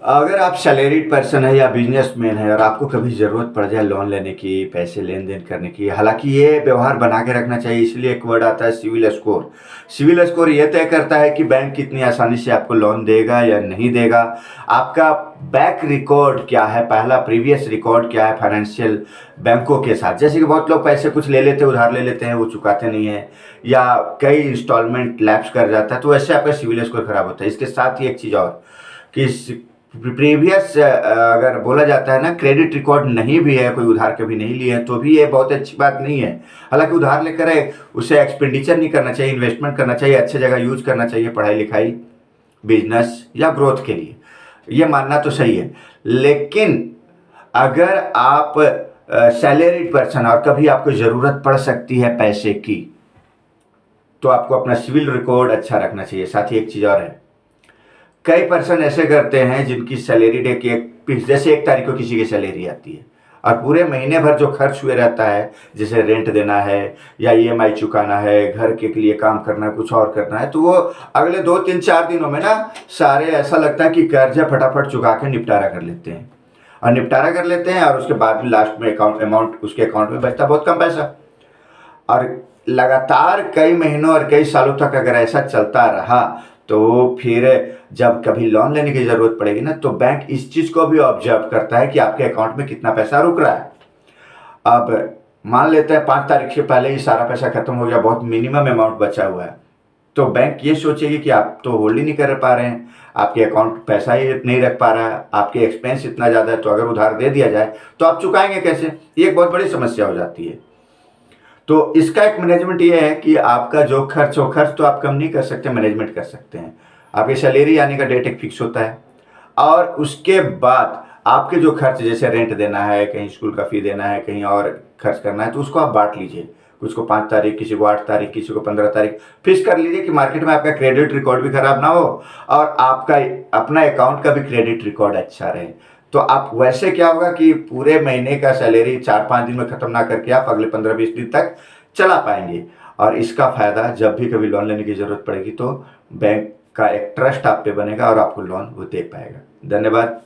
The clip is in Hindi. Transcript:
अगर आप सैलरीड पर्सन है या बिजनेसमैन है और आपको कभी ज़रूरत पड़ जाए लोन लेने की, पैसे लेन देन करने की, हालांकि ये व्यवहार बना के रखना चाहिए। इसलिए एक वर्ड आता है सिविल स्कोर। सिविल स्कोर ये तय करता है कि बैंक कितनी आसानी से आपको लोन देगा या नहीं देगा। आपका बैक रिकॉर्ड क्या है, पहला प्रीवियस रिकॉर्ड क्या है फाइनेंशियल बैंकों के साथ। जैसे कि बहुत लोग पैसे कुछ ले लेते हैं, उधार ले लेते हैं, वो चुकाते नहीं है या कई इंस्टॉलमेंट लैप्स कर जाता है, तो ऐसे आपका सिविल स्कोर खराब होता है। इसके साथ ही एक चीज़ और कि प्रीवियस अगर बोला जाता है ना, क्रेडिट रिकॉर्ड नहीं भी है, कोई उधार कभी नहीं लिए हैं, तो भी ये बहुत अच्छी बात नहीं है। हालांकि उधार लेकर उसे एक्सपेंडिचर नहीं करना चाहिए, इन्वेस्टमेंट करना चाहिए, अच्छे जगह यूज करना चाहिए, पढ़ाई लिखाई, बिजनेस या ग्रोथ के लिए। ये मानना तो सही है। लेकिन अगर आप सैलरीड पर्सन और कभी आपको ज़रूरत पड़ सकती है पैसे की, तो आपको अपना सिविल रिकॉर्ड अच्छा रखना चाहिए। साथ ही एक चीज़ और है, कई पर्सन ऐसे करते हैं जिनकी सैलरी डे की जैसे 1 तारीख को किसी की सैलरी आती है और पूरे महीने भर जो खर्च हुए रहता है, जैसे रेंट देना है या ईएमआई चुकाना है, घर के लिए काम करना है, कुछ और करना है, तो वो अगले 2 3 4 दिनों में ना सारे ऐसा लगता है कि कर्जा फटाफट चुका के निपटारा कर लेते हैं और निपटारा कर लेते हैं और उसके बाद भी लास्ट में अमाउंट उसके अकाउंट में बचता बहुत कम पैसा। और लगातार कई महीनों और कई सालों तक अगर ऐसा चलता रहा तो फिर जब कभी लोन लेने की ज़रूरत पड़ेगी ना, तो बैंक इस चीज़ को भी ऑब्जर्व करता है कि आपके अकाउंट में कितना पैसा रुक रहा है। अब मान लेते हैं 5 तारीख से पहले ही सारा पैसा खत्म हो गया, बहुत मिनिमम अमाउंट बचा हुआ है, तो बैंक ये सोचेगी कि आप तो होल्ड ही नहीं कर पा रहे हैं, आपके अकाउंट पैसा ही नहीं रख पा रहा है, आपके एक्सपेंस इतना ज़्यादा है, तो अगर उधार दे दिया जाए तो आप चुकाएंगे कैसे? ये एक बहुत बड़ी समस्या हो जाती है। तो इसका एक मैनेजमेंट ये है कि आपका जो खर्च हो, खर्च तो आप कम नहीं कर सकते, मैनेजमेंट कर सकते हैं। आपकी सैलरी आने का डेट एक फिक्स होता है और उसके बाद आपके जो खर्च, जैसे रेंट देना है, कहीं स्कूल का फी देना है, कहीं और खर्च करना है, तो उसको आप बांट लीजिए। कुछ को 5 तारीख, किसी को 8 तारीख, किसी को 15 तारीख फिक्स कर लीजिए कि मार्केट में आपका क्रेडिट रिकॉर्ड भी खराब ना हो और आपका अपना अकाउंट का भी क्रेडिट रिकॉर्ड अच्छा रहे। तो आप वैसे क्या होगा कि पूरे महीने का सैलरी 4 5 दिन में ख़त्म ना करके आप अगले 15 20 दिन तक चला पाएंगे। और इसका फ़ायदा जब भी कभी लोन लेने की ज़रूरत पड़ेगी तो बैंक का एक ट्रस्ट आप पे बनेगा और आपको लोन वो दे पाएगा। धन्यवाद।